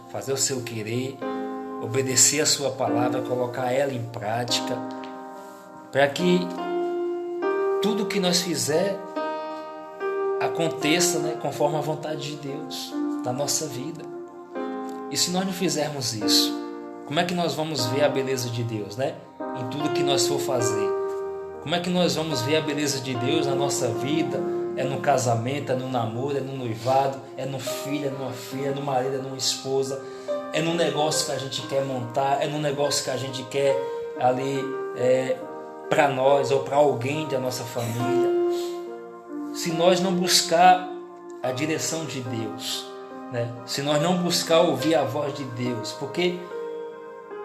fazer o seu querer, obedecer a sua palavra, colocar ela em prática, para que tudo que nós fizer aconteça, né, conforme a vontade de Deus na nossa vida. E se nós não fizermos isso, como é que nós vamos ver a beleza de Deus, né, em tudo que nós for fazer? Como é que nós vamos ver a beleza de Deus na nossa vida? É no casamento, é no namoro, é no noivado, é no filho, é numa filha, é no marido, é numa esposa, é no negócio que a gente quer montar, é no negócio que a gente quer ali para nós ou para alguém da nossa família. Se nós não buscar a direção de Deus, né? Se nós não buscar ouvir a voz de Deus, porque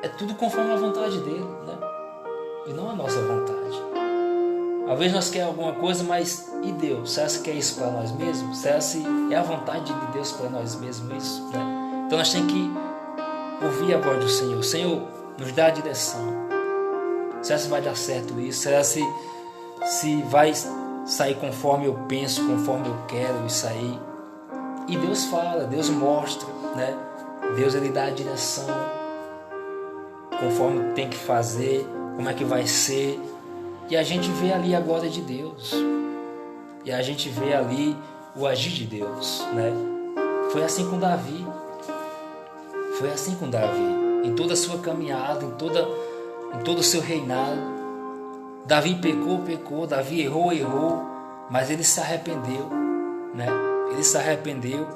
é tudo conforme a vontade dele, né? E não a nossa vontade. Às vezes nós queremos alguma coisa, mas e Deus? Será que quer isso para nós mesmos? Será que é a vontade de Deus para nós mesmos isso, né? Então nós temos que ouvir a voz do Senhor. O Senhor nos dá a direção. Será que vai dar certo isso? Será se vai sair conforme eu penso, conforme eu quero isso aí? E Deus fala, Deus mostra, né? Deus ele dá a direção conforme tem que fazer, como é que vai ser. E a gente vê ali a glória de Deus. E a gente vê ali o agir de Deus, né? Foi assim com Davi. Foi assim com Davi. Em toda a sua caminhada, em todo o seu reinado. Davi pecou. Davi errou. Mas ele se arrependeu, né? Ele se arrependeu.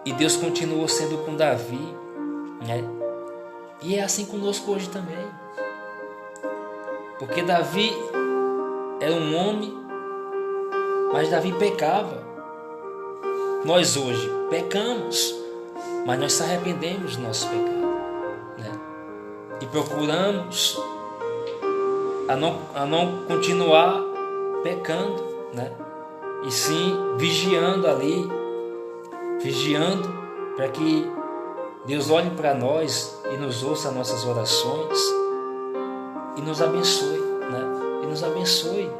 E Deus continuou sendo com Davi, né? E é assim conosco hoje também. Porque Davi era um homem, mas Davi pecava. Nós hoje pecamos, mas nós se arrependemos do nosso pecado, né? E procuramos a não continuar pecando, né? E sim vigiando para que Deus olhe para nós e nos ouça as nossas orações e nos abençoe, né? E nos abençoe,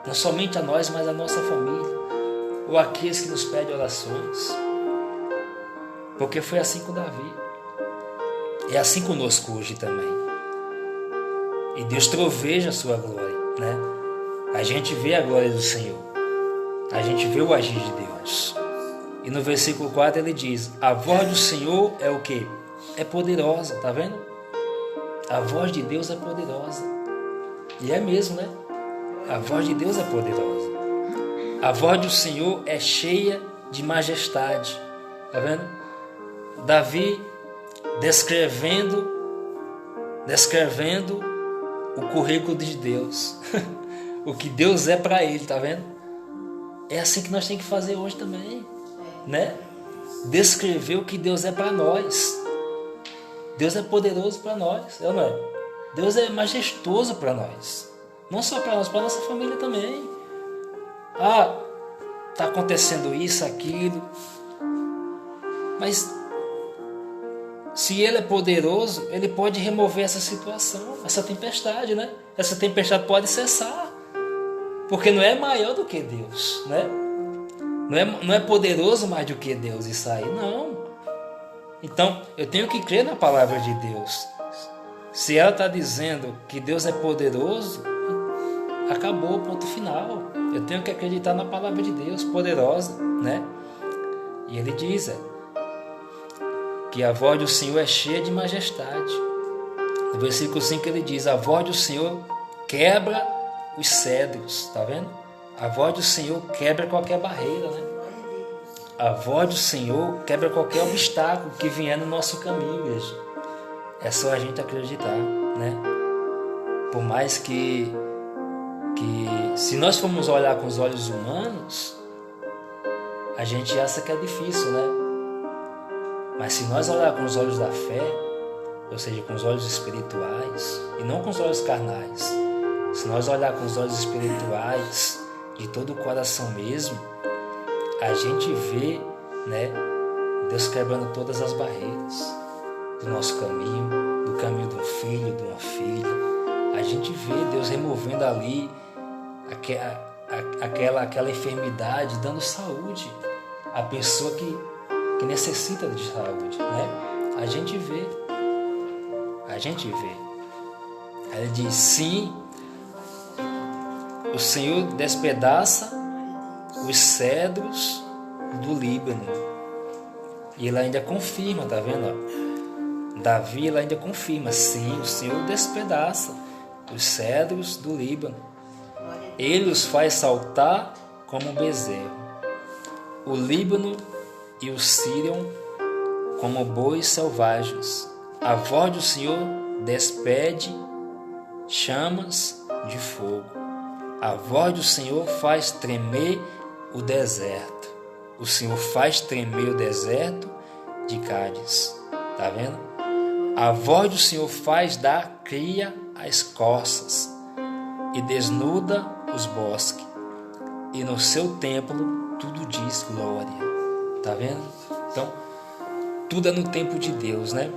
não somente a nós, mas a nossa família, ou aqueles que nos pedem orações, porque foi assim com Davi, é assim conosco hoje também. E Deus troveja a sua glória, né? A gente vê a glória do Senhor, a gente vê o agir de Deus. E no versículo 4 ele diz: a voz do Senhor é o quê? É poderosa, tá vendo? A voz de Deus é poderosa. E é mesmo, né? A voz de Deus é poderosa. A voz do Senhor é cheia de majestade. Tá vendo? Davi descrevendo o currículo de Deus. O que Deus é para ele, tá vendo? É assim que nós temos que fazer hoje também, né? Descrever o que Deus é para nós. Deus é poderoso para nós, não é? Deus é majestoso para nós. Não só para nós, para nossa família também. Está acontecendo isso, aquilo. Mas se Ele é poderoso, Ele pode remover essa situação, essa tempestade, né? Essa tempestade pode cessar. Porque não é maior do que Deus, né? Não é poderoso mais do que Deus isso aí, não. Então, eu tenho que crer na palavra de Deus. Se ela está dizendo que Deus é poderoso, acabou, ponto final. Eu tenho que acreditar na palavra de Deus, poderosa, né? E ele diz que a voz do Senhor é cheia de majestade. No versículo 5 ele diz: a voz do Senhor quebra os cedros, tá vendo? A voz do Senhor quebra qualquer barreira, né? A voz do Senhor quebra qualquer obstáculo que vier no nosso caminho, igreja. É só a gente acreditar, né? Por mais que se nós formos olhar com os olhos humanos, a gente acha que é difícil, né? Mas se nós olhar com os olhos da fé, ou seja, com os olhos espirituais, e não com os olhos carnais, se nós olhar com os olhos espirituais, de todo o coração mesmo, a gente vê, né, Deus quebrando todas as barreiras do nosso caminho, do caminho do filho, de uma filha. A gente vê Deus removendo ali aquela enfermidade, dando saúde à pessoa que necessita de saúde, né? A gente vê. Ele diz, sim, o Senhor despedaça os cedros do Líbano. E ele ainda confirma, tá vendo? Davi ele ainda confirma, sim, o Senhor despedaça os cedros do Líbano. Ele os faz saltar como um bezerro. O Líbano e o Sírion como bois selvagens. A voz do Senhor despede chamas de fogo. A voz do Senhor faz tremer o deserto. O Senhor faz tremer o deserto de Cádiz. Tá vendo? A voz do Senhor faz dar cria às corças e desnuda os bosques. E no seu templo tudo diz glória. Tá vendo? Então, tudo é no tempo de Deus, né?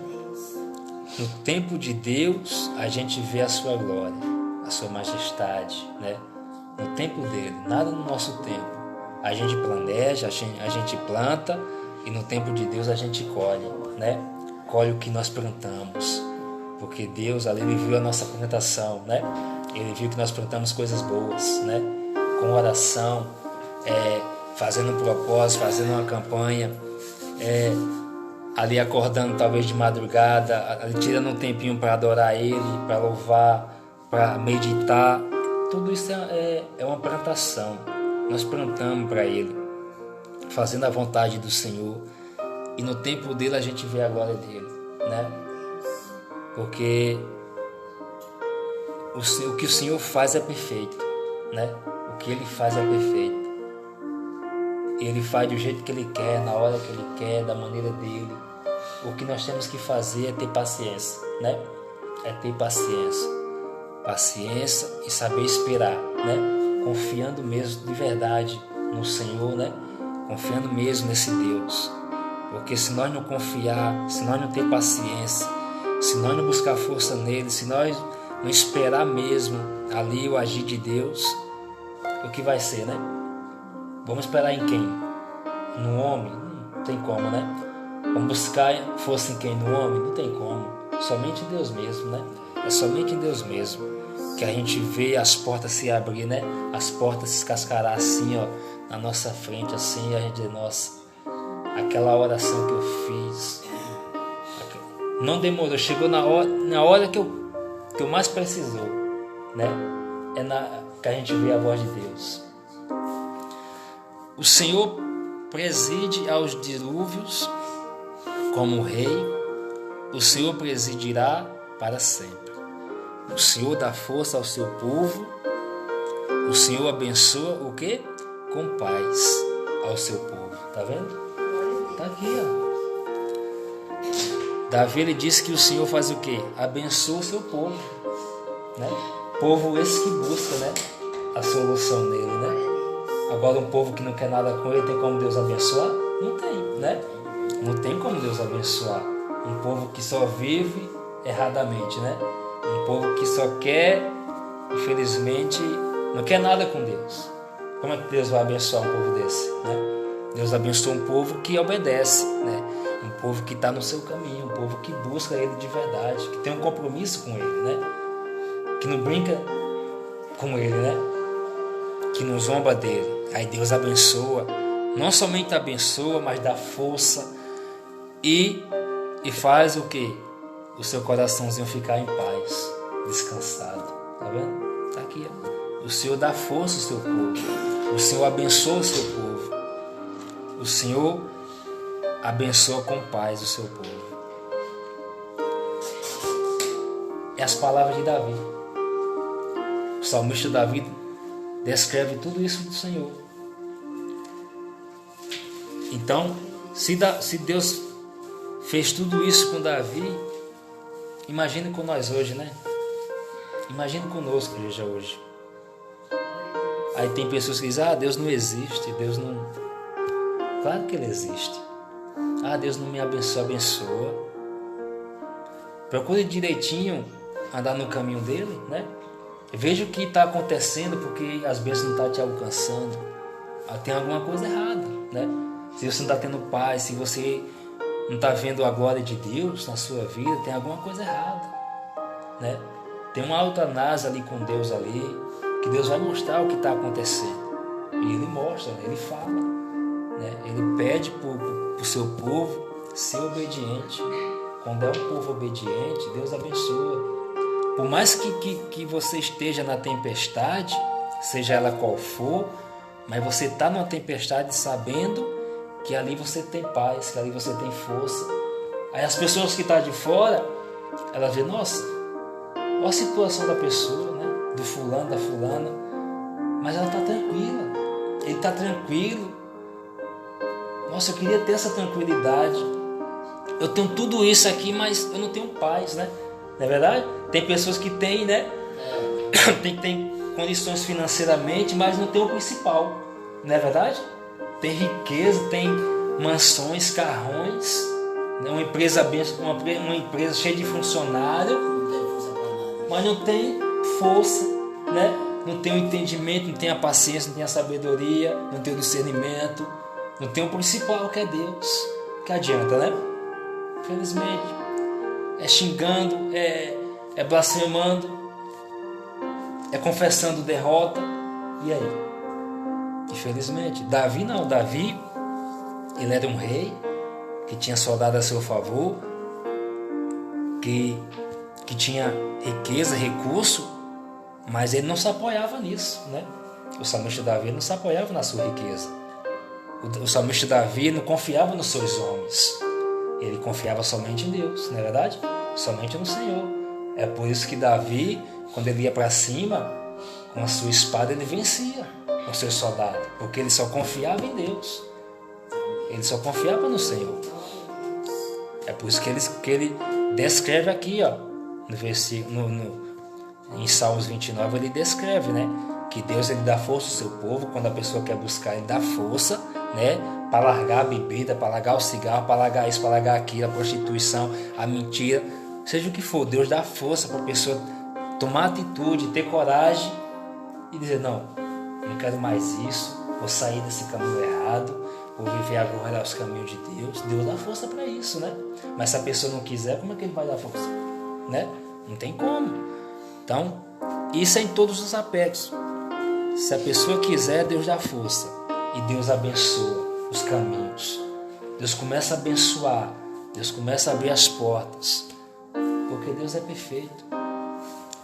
No tempo de Deus, a gente vê a sua glória, a sua majestade, né? No tempo dele, nada no nosso tempo. A gente planeja, a gente planta, e no tempo de Deus a gente colhe, né? Colhe o que nós plantamos. Porque Deus, ali, Ele viu a nossa plantação, né? Ele viu que nós plantamos coisas boas, né? Com oração, fazendo um propósito, fazendo uma campanha, ali acordando talvez de madrugada, ali tirando um tempinho para adorar Ele, para louvar, para meditar. Tudo isso é uma plantação. Nós plantamos para Ele, fazendo a vontade do Senhor. E no tempo dele a gente vê a glória dele, né? Porque o que o Senhor faz é perfeito, né? O que Ele faz é perfeito. Ele faz do jeito que Ele quer, na hora que Ele quer, da maneira dele. O que nós temos que fazer é ter paciência, né? É ter paciência. Paciência e saber esperar, né? Confiando mesmo de verdade no Senhor, né? Confiando mesmo nesse Deus. Porque se nós não confiar, se nós não ter paciência, se nós não buscar força nele, se nós não esperar mesmo ali o agir de Deus, o que vai ser, né? Vamos esperar em quem? No homem? Não tem como, né? Vamos buscar força em quem? No homem? Não tem como. Somente em Deus mesmo, né? É somente em Deus mesmo que a gente vê as portas se abrir, né? As portas se escascarar assim, ó, na nossa frente, assim, e a gente diz, nossa, aquela oração que eu fiz não demorou, chegou na hora que eu mais precisou, né? Que a gente vê a voz de Deus. O Senhor preside aos dilúvios como rei. O Senhor presidirá para sempre. O Senhor dá força ao seu povo. O Senhor abençoa o quê? Com paz ao seu povo. Tá vendo? Tá aqui, ó. Davi, ele disse que o Senhor faz o quê? Abençoa o seu povo, né? Povo esse que busca, né? A solução nele, né? Agora um povo que não quer nada com ele, tem como Deus abençoar? Não tem, né? Não tem como Deus abençoar. Um povo que só vive erradamente, né? Um povo que só quer, infelizmente, não quer nada com Deus. Como é que Deus vai abençoar um povo desse, né? Deus abençoa um povo que obedece, né? Um povo que está no seu caminho, um povo que busca Ele de verdade, que tem um compromisso com Ele, né? Que não brinca com Ele, né? Que não zomba dele. Aí Deus abençoa, não somente abençoa, mas dá força e faz o quê? O seu coraçãozinho ficar em paz, descansado. Tá vendo? Tá aqui, ó. O Senhor dá força ao seu povo. O Senhor abençoa o seu povo. O Senhor abençoa com paz o seu povo. É as palavras de Davi. O salmista Davi descreve tudo isso do Senhor. Então, se Deus fez tudo isso com Davi, imagine com nós hoje, né? Imagine conosco, igreja, hoje. Aí tem pessoas que dizem, Deus não existe, Deus não... Claro que Ele existe. Deus não me abençoa, abençoa. Procure direitinho andar no caminho dele, né? Veja o que está acontecendo, porque as bênçãos não estão te alcançando. Tem alguma coisa errada, né? se você não está tendo paz, se você não está vendo a glória de Deus na sua vida, tem alguma coisa errada, né? Tem uma autoanálise ali com Deus ali, que Deus vai mostrar o que está acontecendo. E Ele mostra, Ele fala, né? Ele pede para o seu povo ser obediente. Quando é um povo obediente, Deus abençoa. Por mais que você esteja na tempestade, seja ela qual for, mas você está numa tempestade sabendo que ali você tem paz, que ali você tem força. Aí as pessoas que estão de fora, elas veem, nossa, olha a situação da pessoa, né? Do fulano, da fulana, mas ela está tranquila, ele está tranquilo. Nossa, eu queria ter essa tranquilidade. Eu tenho tudo isso aqui, mas eu não tenho paz, né? Não é verdade? Tem pessoas que têm, né? Tem condições financeiramente, mas não tem o principal. Não é verdade? Tem riqueza, tem mansões, carrões, né? Uma empresa cheia de funcionário, mas não tem força, né? Não tem o entendimento, não tem a paciência, não tem a sabedoria, não tem o discernimento, não tem o principal, que é Deus. Que adianta, né? Infelizmente, é xingando, é blasfemando, é confessando derrota. E aí? Infelizmente, Davi não. Davi, ele era um rei que tinha soldado a seu favor, que tinha riqueza, recurso, mas ele não se apoiava nisso, né? O salmista Davi não se apoiava na sua riqueza. O salmista Davi não confiava nos seus homens. Ele confiava somente em Deus, não é verdade? Somente no Senhor. É por isso que Davi, quando ele ia para cima, com a sua espada ele vencia com seus soldados, porque ele só confiava em Deus. Ele só confiava no Senhor. É por isso que ele descreve aqui, ó, no versículo, em Salmos 29, ele descreve, né, que Deus, ele dá força ao seu povo. Quando a pessoa quer buscar, ele dá força, né, para largar a bebida, para largar o cigarro, para largar isso, para largar aquilo, a prostituição, a mentira, seja o que for. Deus dá força para a pessoa tomar atitude, ter coragem e dizer, não quero mais isso, vou sair desse caminho errado, vou viver agora aos caminhos de Deus. Deus dá força para isso, né? Mas se a pessoa não quiser, como é que ele vai dar força? Né? Não tem como. Então, isso é em todos os aspectos. Se a pessoa quiser, Deus dá força e Deus abençoa os caminhos. Deus começa a abençoar, Deus começa a abrir as portas, porque Deus é perfeito,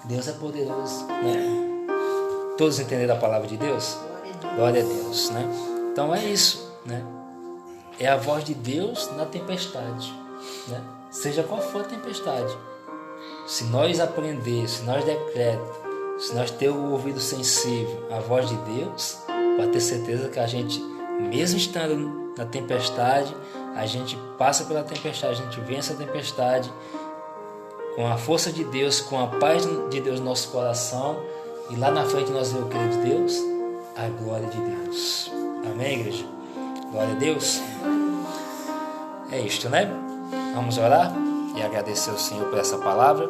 Deus é poderoso, né? Todos entenderam a palavra de Deus? Glória a Deus, né? Então é isso, né? É a voz de Deus na tempestade, né? Seja qual for a tempestade. Se nós aprender, se nós decretar, se nós ter o ouvido sensível à voz de Deus, pode ter certeza que a gente, mesmo estando na tempestade, a gente passa pela tempestade, a gente vence a tempestade com a força de Deus, com a paz de Deus no nosso coração. E lá na frente nós vemos o que de Deus? A glória de Deus. Amém, igreja? Glória a Deus. É isto, né? Vamos orar e agradecer ao Senhor por essa palavra.